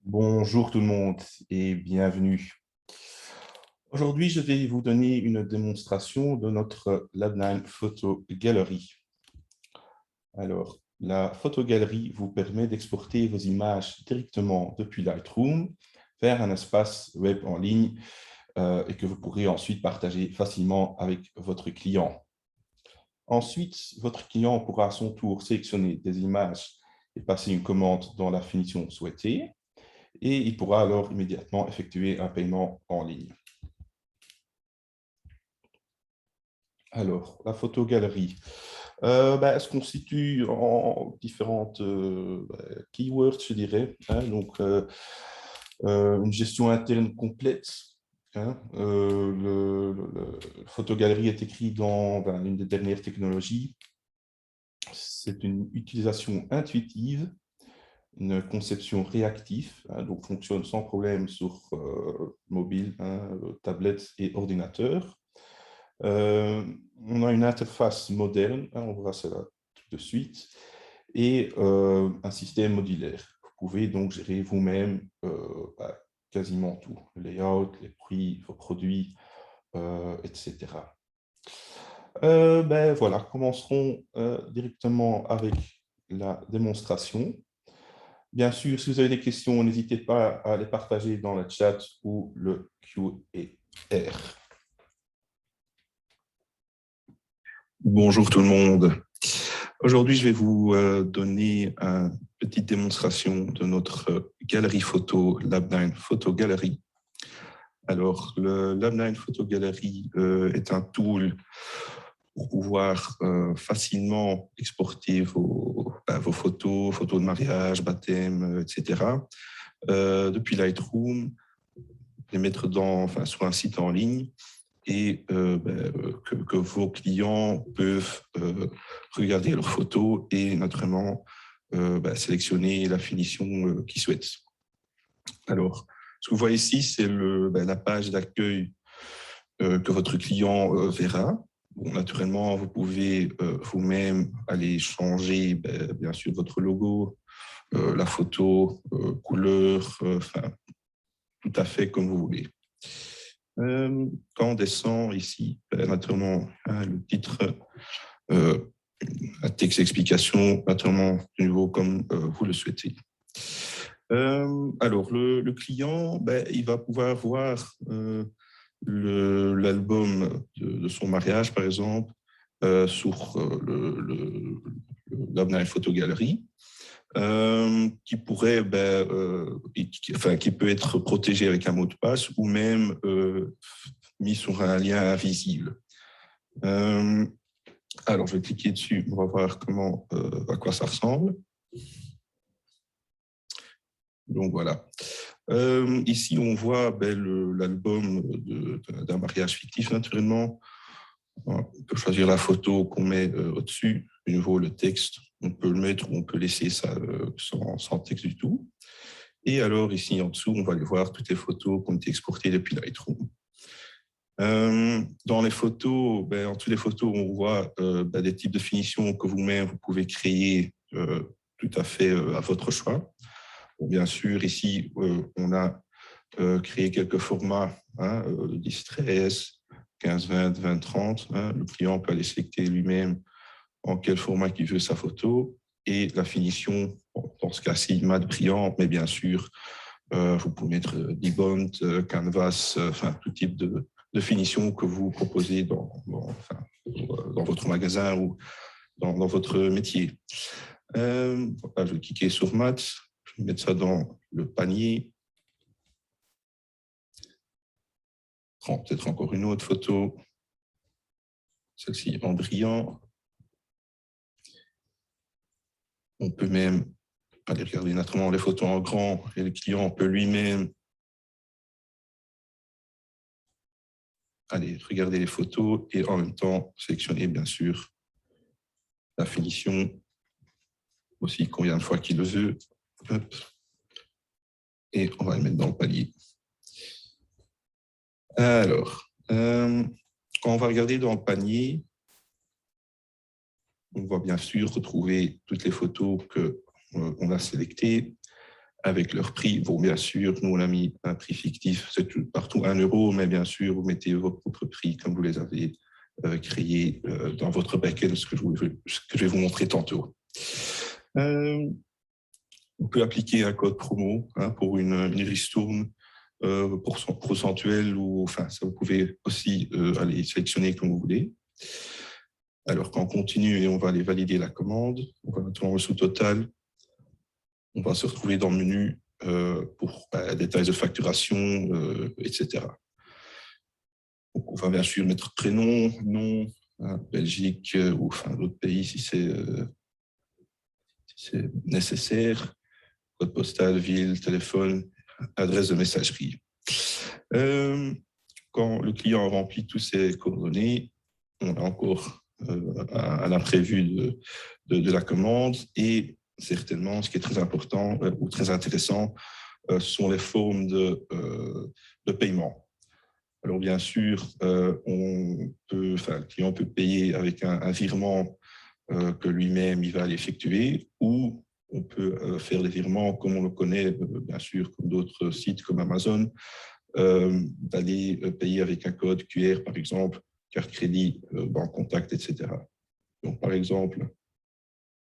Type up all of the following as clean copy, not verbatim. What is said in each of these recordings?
Bonjour tout le monde et bienvenue. Aujourd'hui, je vais vous donner une démonstration de notre Lab9 Photo Gallery. Alors, la photogalerie vous permet d'exporter vos images directement depuis Lightroom vers un espace web en ligne et que vous pourrez ensuite partager facilement avec votre client. Ensuite, votre client pourra à son tour sélectionner des images et passer une commande dans la finition souhaitée. Et il pourra alors immédiatement effectuer un paiement en ligne. Alors, la photogalerie elle se constitue en différentes keywords, je dirais. Donc, une gestion interne complète. Le photogalerie est écrit dans une des dernières technologies. C'est une utilisation intuitive, une conception réactive, donc fonctionne sans problème sur mobile, tablette et ordinateur. On a une interface moderne, on verra cela tout de suite, et un système modulaire. Vous pouvez donc gérer vous-même quasiment tout, le layout, les prix, vos produits, etc. Voilà, commencerons directement avec la démonstration. Bien sûr, si vous avez des questions, n'hésitez pas à les partager dans le chat ou le Q&R. Bonjour tout le monde. Aujourd'hui, je vais vous donner une petite démonstration de notre galerie photo Lab9 Photo Gallery. Alors, le Lab9 Photo Gallery est un tool pour pouvoir facilement exporter vos photos de mariage, baptême, etc. Depuis Lightroom, les mettre sur un site en ligne et que vos clients peuvent regarder leurs photos et naturellement sélectionner la finition qu'ils souhaitent. Alors, ce que vous voyez ici, c'est la page d'accueil que votre client verra. Bon, naturellement, vous pouvez vous-même aller changer, bien sûr, votre logo, la photo, couleur, tout à fait comme vous voulez. Quand on descend ici, naturellement, le titre, un texte d'explication, naturellement, du niveau comme vous le souhaitez. Alors, le client, il va pouvoir voir l'album de son mariage, par exemple, sur le Lab9 Photo Gallery. Qui pourrait, qui peut être protégé avec un mot de passe ou même mis sur un lien invisible. Alors, je vais cliquer dessus, on va voir à quoi ça ressemble. Donc, voilà. Ici, on voit l'album d'un mariage fictif, naturellement. On peut choisir la photo qu'on met au-dessus, de nouveau le texte. On peut le mettre ou on peut laisser ça sans texte du tout. Et alors, ici en dessous, on va aller voir toutes les photos qui ont été exportées depuis Lightroom. Dans les photos, en toutes les photos, on voit des types de finitions que vous-même, vous pouvez créer tout à fait à votre choix. Bon, bien sûr, ici, on a créé quelques formats, 10-13, 15-20, 20-30. Le client peut aller sélectionner lui-même en quel format il veut sa photo et la finition, dans ce cas-ci, mat brillant, mais bien sûr, vous pouvez mettre debond, canvas, tout type de finition que vous proposez dans votre magasin ou dans votre métier. Je vais cliquer sur mat, je vais mettre ça dans le panier. Prends peut-être encore une autre photo, celle-ci en brillant. On peut même aller regarder naturellement les photos en grand et le client peut lui-même aller regarder les photos et en même temps sélectionner bien sûr la finition aussi combien de fois qu'il le veut. Hop. Et on va le mettre dans le panier. Alors, quand on va regarder dans le panier, on va bien sûr retrouver toutes les photos qu'on a sélectées. avec leur prix. Bon, bien sûr, nous, on a mis un prix fictif, c'est partout 1 €, mais bien sûr, vous mettez vos propres prix comme vous les avez créés dans votre backend, ce que je vais vous montrer tantôt. On peut appliquer un code promo pour une ristourne procentuelle, ou enfin, ça vous pouvez aussi aller sélectionner comme vous voulez. Alors, quand on continue et on va aller valider la commande, on va maintenant au sous-total. On va se retrouver dans le menu pour détails de facturation, etc. Donc, on va bien sûr mettre prénom, nom, Belgique ou enfin d'autres pays si c'est nécessaire, code postal, ville, téléphone, adresse de messagerie. Quand le client remplit toutes ces coordonnées, on a encore à l'imprévu de la commande, et certainement, ce qui est très important ou très intéressant, sont les formes de paiement. Alors, bien sûr, le client peut payer avec un virement que lui-même il va aller effectuer, ou on peut faire des virements comme on le connaît, bien sûr, comme d'autres sites comme Amazon, d'aller payer avec un code QR, par exemple, carte crédit, banque contact, etc. Donc, par exemple,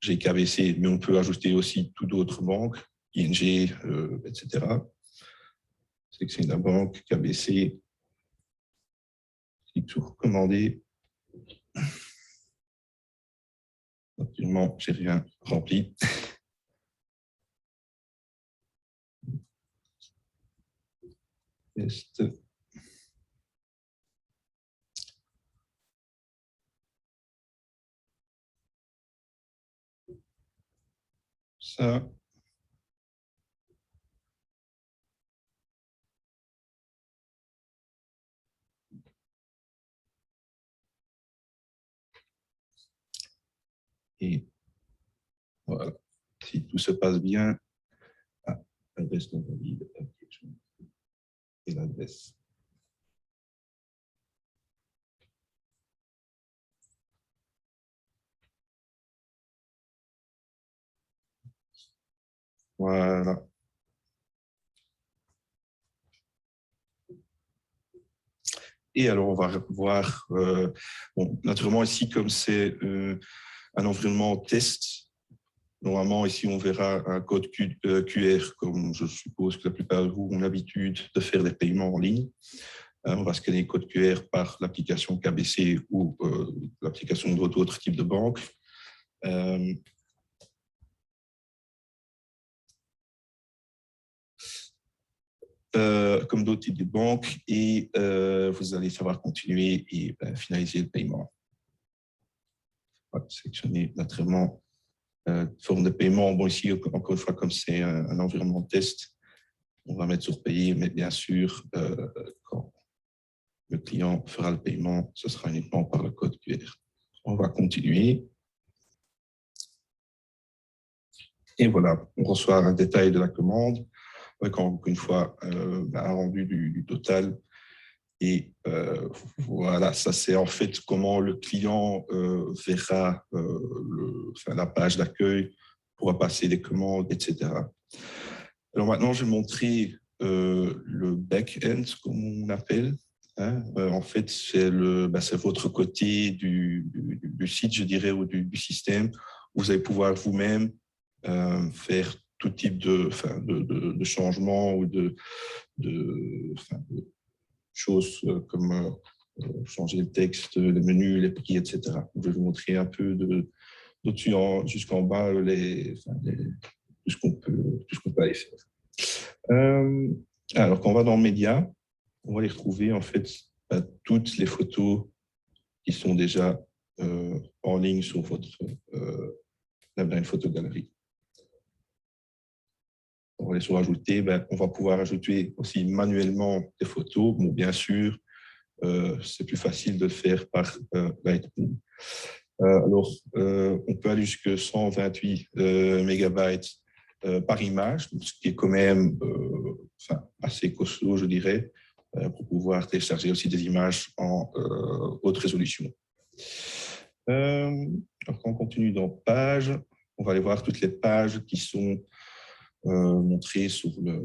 j'ai KBC, mais on peut ajouter aussi toutes d'autres banques, ING, etc. Sélectionner la banque, KBC, clique sur commander. Actuellement, je n'ai rien rempli. Test. Ça. Et voilà, si tout se passe bien, l'adresse non valide et l'adresse. Voilà. Et alors, on va voir, bon, naturellement ici, comme c'est un environnement test, normalement ici, on verra un code QR, comme je suppose que la plupart de vous ont l'habitude de faire des paiements en ligne. On va scanner le code QR par l'application KBC ou l'application d'autres types de banques. Comme d'autres types de banques, et vous allez savoir continuer et finaliser le paiement. On va sélectionner naturellement forme de paiement. Bon, ici, encore une fois, comme c'est un environnement de test, on va mettre sur payer, mais bien sûr, quand le client fera le paiement, ce sera uniquement par le code QR. On va continuer. Et voilà, on reçoit un détail de la commande, avec encore une fois un rendu du total. Et voilà, ça c'est en fait comment le client verra la page d'accueil, pourra passer des commandes, etc. Alors maintenant, je vais montrer le back-end, comme on appelle. En fait, c'est votre côté du site, je dirais, ou du système. Vous allez pouvoir vous-même faire tout type de changements ou de choses comme changer le texte, les menus, les prix, etc. Je vais vous montrer un peu d'au-dessus jusqu'en bas tout ce qu'on peut aller faire. Alors, quand on va dans Médias, on va les retrouver en fait toutes les photos qui sont déjà en ligne sur votre Labnine Photogalerie. On va les ajouter, on va pouvoir ajouter aussi manuellement des photos. Bon, bien sûr, c'est plus facile de le faire par Lightroom. Alors, on peut aller jusqu'à 128 mégabytes par image, ce qui est quand même assez costaud, je dirais, pour pouvoir télécharger aussi des images en haute résolution. Alors, quand on continue dans Pages, on va aller voir toutes les pages qui sont montrés sur le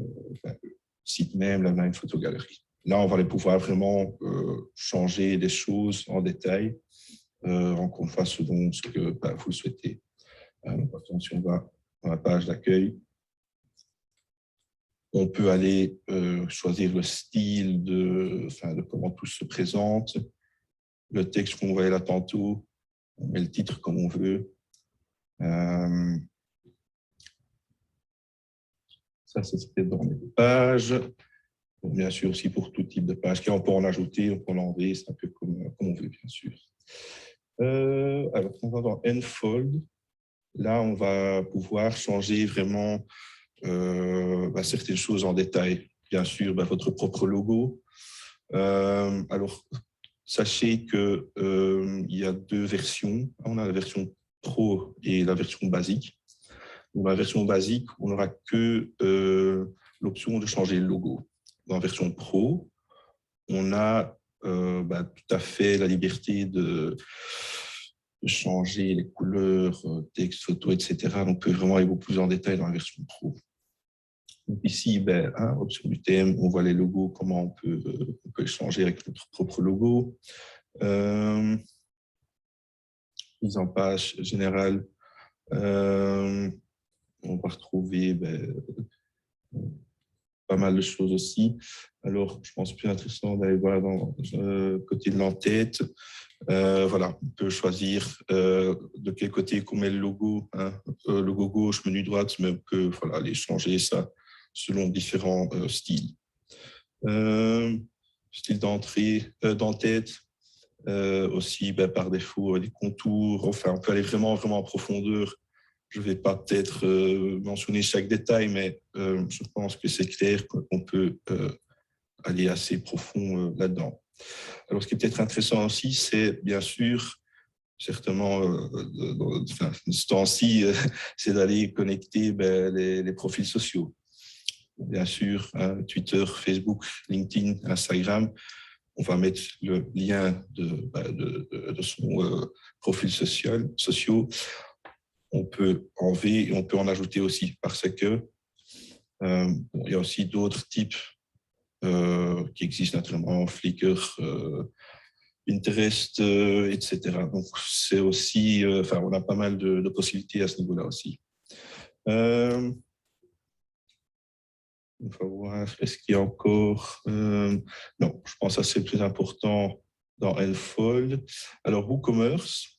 site même, Labnine Photo Gallery. Là, on va aller pouvoir vraiment changer des choses en détail, encore une fois, selon ce que vous souhaitez. Si on va dans la page d'accueil, on peut aller choisir le style de comment tout se présente, le texte qu'on voyait là tantôt, on met le titre comme on veut. Ça, c'était dans les pages. Donc, bien sûr, aussi pour tout type de page. On peut en ajouter, on peut l'enlever, c'est un peu comme on veut, bien sûr. Alors, on va dans Enfold. Là, on va pouvoir changer vraiment certaines choses en détail. Bien sûr, votre propre logo. Alors, sachez qu'il y a deux versions. On a la version Pro et la version basique. Dans la version basique, on n'aura que l'option de changer le logo. Dans la version Pro, on a tout à fait la liberté de changer les couleurs, texte, photo, etc. On peut vraiment aller beaucoup plus en détail dans la version Pro. Donc ici, option du thème, on voit les logos, comment on peut les changer avec notre propre logo. Mise en page générale, on va retrouver pas mal de choses aussi. Alors, je pense plus intéressant d'aller voir dans le côté de l'entête. Voilà, on peut choisir de quel côté qu'on met le logo, logo gauche, menu droite, mais on peut aller changer ça selon différents styles. Style d'entrée, d'entête, aussi par défaut des contours. Enfin, on peut aller vraiment en profondeur. Je ne vais pas peut-être mentionner chaque détail, mais je pense que c'est clair qu'on peut aller assez profond là-dedans. Alors, ce qui est peut-être intéressant aussi, c'est bien sûr, certainement, ce temps-ci, c'est d'aller connecter les profils sociaux. Bien sûr, Twitter, Facebook, LinkedIn, Instagram. On va mettre le lien de son profil social. On peut enlever et on peut en ajouter aussi parce que il y a aussi d'autres types qui existent naturellement, Flickr, Pinterest, etc. Donc, c'est aussi, on a pas mal de possibilités à ce niveau-là aussi. On va voir, est-ce qu'il y a encore... non, je pense que c'est le plus important dans Enfold. Alors, WooCommerce.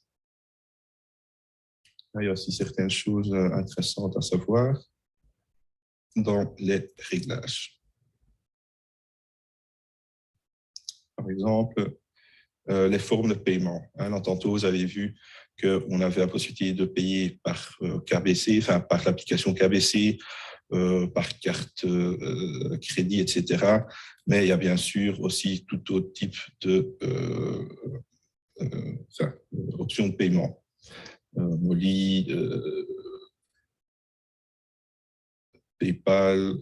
Il y a aussi certaines choses intéressantes à savoir dans les réglages. Par exemple, les formes de paiement. Tantôt, vous avez vu qu'on avait la possibilité de payer par KBC, par l'application KBC, par carte crédit, etc. Mais il y a bien sûr aussi tout autre type de options de paiement. Molly, PayPal,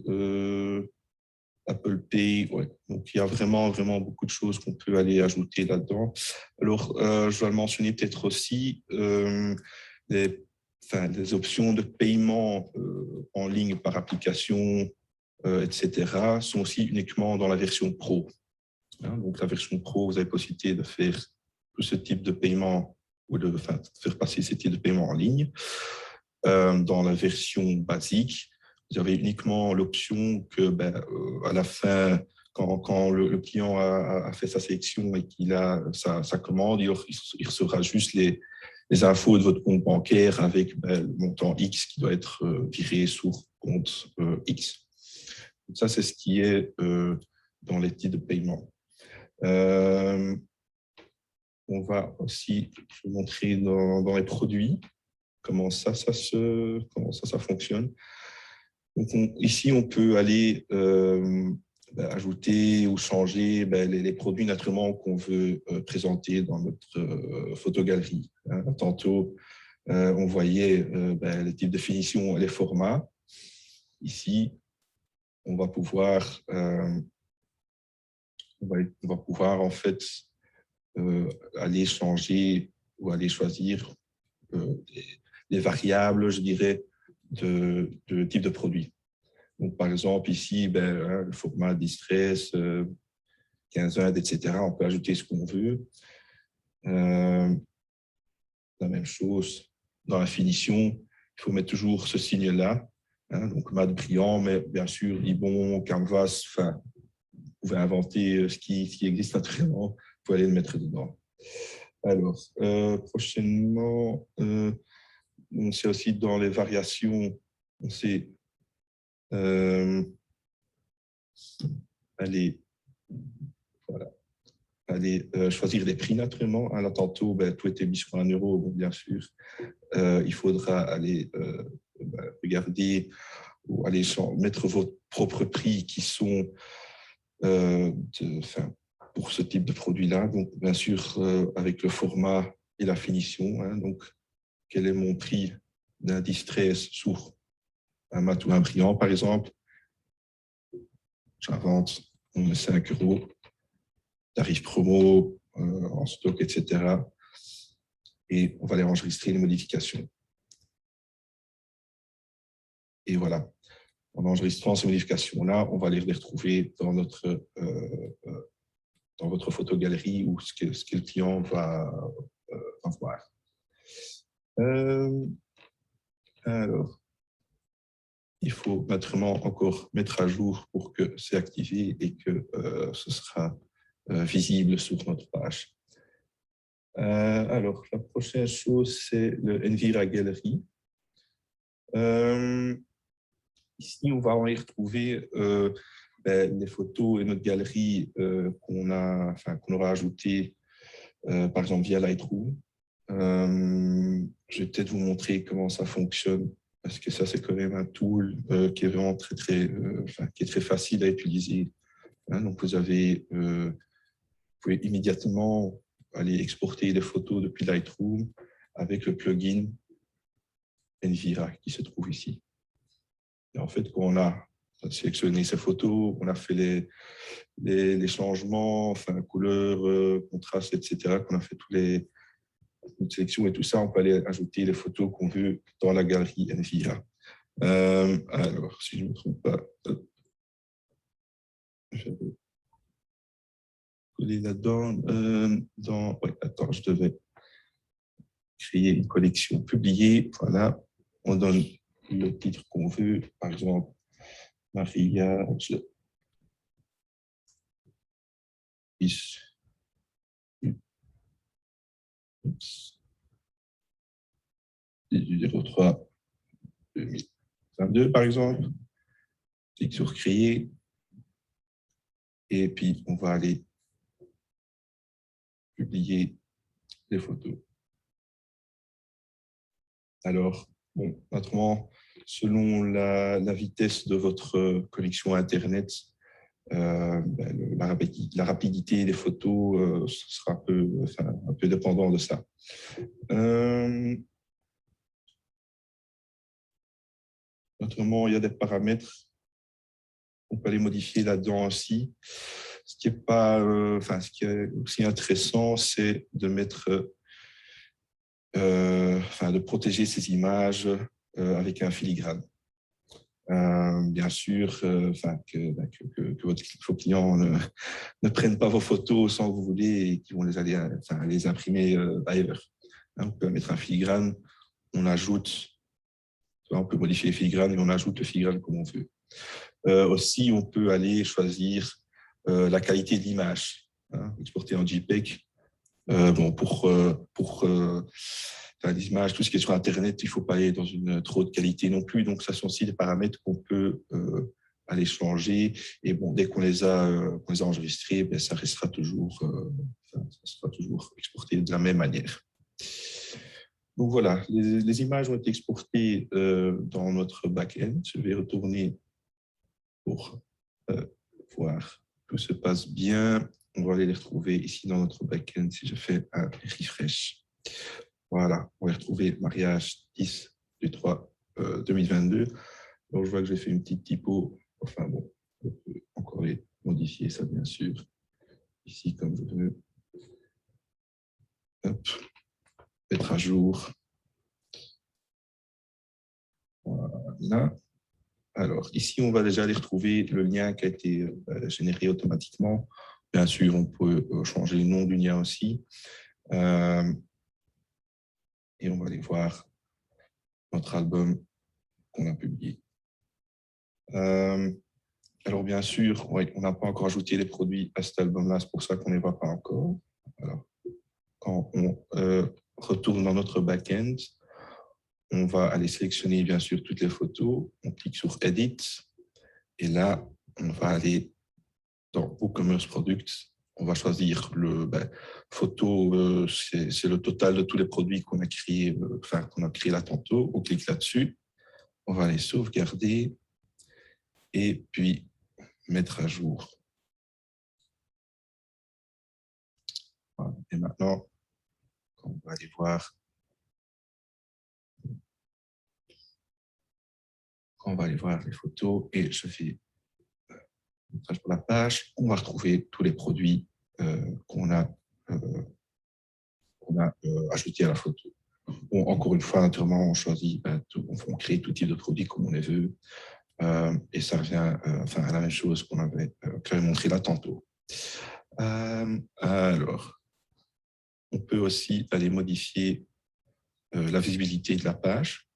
Apple Pay, ouais. Donc il y a vraiment beaucoup de choses qu'on peut aller ajouter là-dedans. Alors, je dois le mentionner peut-être aussi, les options de paiement en ligne par application, etc., sont aussi uniquement dans la version Pro. Donc la version Pro, vous avez possibilité de faire tout ce type de paiement ou de faire passer ce type de paiement en ligne. Dans la version basique, vous avez uniquement l'option que, à la fin, quand le client a fait sa sélection et qu'il a sa commande, il recevra juste les infos de votre compte bancaire avec le montant X qui doit être viré sur compte X. Donc ça, c'est ce qui est dans les types de paiement. On va aussi vous montrer dans les produits comment ça fonctionne. Donc ici, on peut aller ajouter ou changer les produits naturellement qu'on veut présenter dans notre photogalerie. Tantôt, on voyait les types de finitions et les formats. Ici, on va pouvoir en fait aller changer ou aller choisir les variables, je dirais, de type de produit. Donc, par exemple, ici, le format Distress, 15 etc. On peut ajouter ce qu'on veut. La même chose dans la finition, il faut mettre toujours ce signe-là, hein, donc mat brillant, mais bien sûr, Libon, Canvas, enfin, vous pouvez inventer ce qui existe naturellement, vous pouvez aller le mettre dedans. Alors, prochainement, on sait aussi dans les variations, on sait aller, voilà, aller choisir les prix naturellement. Là, tantôt, tout était mis sur 1 euro, donc bien sûr. Il faudra aller regarder ou aller mettre vos propres prix qui sont pour ce type de produit-là. Donc, bien sûr, avec le format et la finition. Hein, donc, quel est mon prix d'un Distress sur un mat ou un brillant, par exemple? J'invente 5 euros, tarif promo, en stock, etc. Et on va aller enregistrer les modifications. Et voilà. En enregistrant ces modifications-là, on va les retrouver dans dans votre photogalerie ou ce que le client va voir. Alors, il faut naturellement encore mettre à jour pour que c'est activé et que ce sera visible sur notre page. Alors, la prochaine chose, c'est le Envira Gallery. Ici, on va y retrouver les photos et notre galerie qu'on aura ajoutées, par exemple, via Lightroom. Je vais peut-être vous montrer comment ça fonctionne, parce que ça, c'est quand même un tool qui est vraiment qui est très facile à utiliser. Hein, donc, vous pouvez immédiatement aller exporter les photos depuis Lightroom avec le plugin Envira qui se trouve ici. Et en fait, quand on a sélectionné ces photos, on a fait les changements, enfin, couleur, contraste, etc., qu'on a fait toutes sélections et tout ça, on peut aller ajouter les photos qu'on veut dans la galerie Envira. Alors, si je ne me trompe pas, j'avais collé là-dedans. Attends, je devais créer une collection publiée. Voilà, on donne le titre qu'on veut, par exemple, mariage, 18/03/2022, par exemple. Clique sur créer. Et puis, on va aller publier les photos. Alors, bon, naturellement, selon la vitesse de votre connexion Internet, la rapidité des photos ce sera un peu dépendant de ça. Naturellement, il y a des paramètres qu'on peut aller modifier là-dedans aussi. Ce qui est aussi intéressant, c'est de mettre, de protéger ces images avec un filigrane. Bien sûr, que vos clients ne prennent pas vos photos sans que vous voulez et qu'ils vont les imprimer ailleurs. On peut mettre un filigrane, on peut modifier les filigranes et on ajoute le filigrane comme on veut. Aussi, on peut aller choisir la qualité de l'image, hein, exporter en JPEG. Pour les images, tout ce qui est sur Internet, il ne faut pas aller dans une trop haute qualité non plus. Donc, ça sont aussi des paramètres qu'on peut aller changer. Et bon, dès qu'on les a enregistrés, ça restera toujours, ça sera toujours exporté de la même manière. Donc voilà, les images ont été exportées dans notre back-end. Je vais retourner pour voir tout se passe bien. On va aller les retrouver ici dans notre back-end si je fais un refresh. Voilà, on va retrouver mariage 10/03/2022. Donc, je vois que j'ai fait une petite typo. Enfin bon, on peut encore modifier ça, bien sûr. Ici, comme je veux. Hop, mettre à jour. Voilà. Alors, ici, on va déjà aller retrouver le lien qui a été généré automatiquement. Bien sûr, on peut changer le nom du lien aussi. Et on va aller voir notre album qu'on a publié. Alors, bien sûr, ouais, on n'a pas encore ajouté les produits à cet album-là, c'est pour ça qu'on ne les voit pas encore. Alors, quand on retourne dans notre back-end, on va aller sélectionner, bien sûr, toutes les photos. On clique sur Edit. Et là, on va aller dans WooCommerce Products. On va choisir le photo, c'est le total de tous les produits qu'on a créés, qu'on a créé là tantôt. On clique là-dessus. On va aller sauvegarder et puis mettre à jour. Voilà. Et maintenant, on va aller voir. On va aller voir les photos et je fais montrage pour la page. On va retrouver tous les produits qu'on a ajoutés à la photo. Bon, encore une fois, naturellement, on choisit, on crée tout type de produit comme on les veut. Et ça revient à la même chose qu'on avait montré là tantôt. Alors, on peut aussi aller modifier la visibilité de la page.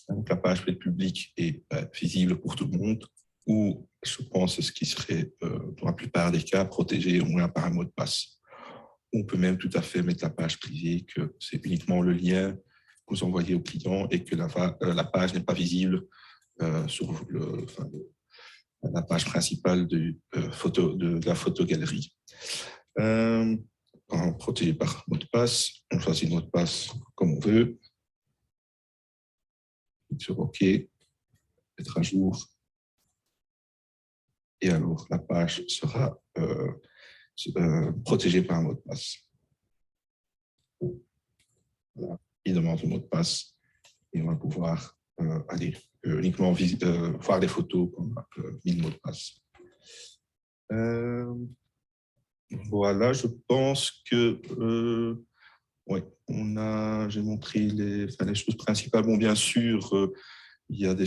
Donc, la page peut être publique et visible pour tout le monde, ou je pense ce qui serait, dans la plupart des cas, protégé au moins par un mot de passe. On peut même tout à fait mettre la page privée, que c'est uniquement le lien que vous envoyez au client et que la page n'est pas visible sur la page principale de la photogalerie. Protégé par mot de passe, on choisit le mot de passe comme on veut. Sur OK, mettre à jour. Et alors, la page sera protégée par un mot de passe. Voilà. Il demande le mot de passe et on va pouvoir aller uniquement voir les photos qu'on a mis le mot de passe. Voilà, je pense que ouais, j'ai montré les choses principales. Bon, bien sûr, il y a des,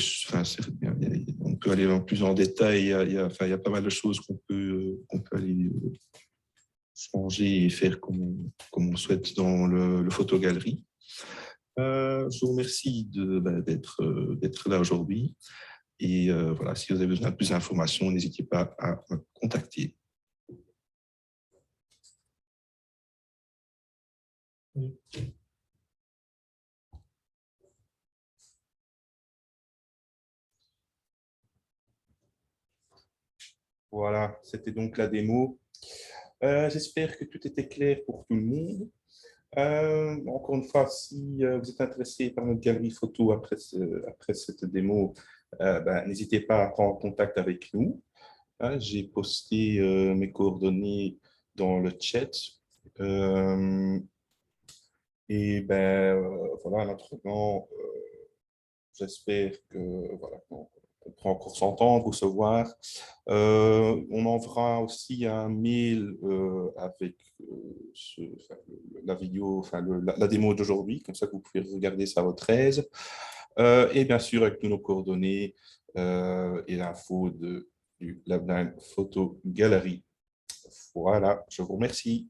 on peut aller plus en détail. Il y a pas mal de choses qu'on peut aller changer et faire comme on souhaite dans le photogalerie. Je vous remercie d'être là aujourd'hui. Et voilà, si vous avez besoin de plus d'informations, n'hésitez pas à me contacter. Voilà, c'était donc la démo. J'espère que tout était clair pour tout le monde. Encore une fois, si vous êtes intéressé par notre galerie photo après cette démo, n'hésitez pas à prendre contact avec nous. J'ai posté mes coordonnées dans le chat. Voilà, naturellement, j'espère que voilà, on pourra encore s'entendre ou se voir. On enverra aussi un mail avec la vidéo, la démo d'aujourd'hui, comme ça que vous pouvez regarder ça à votre aise. Et bien sûr, avec tous nos coordonnées et l'info du Lab9 Photo Galerie. Voilà, je vous remercie.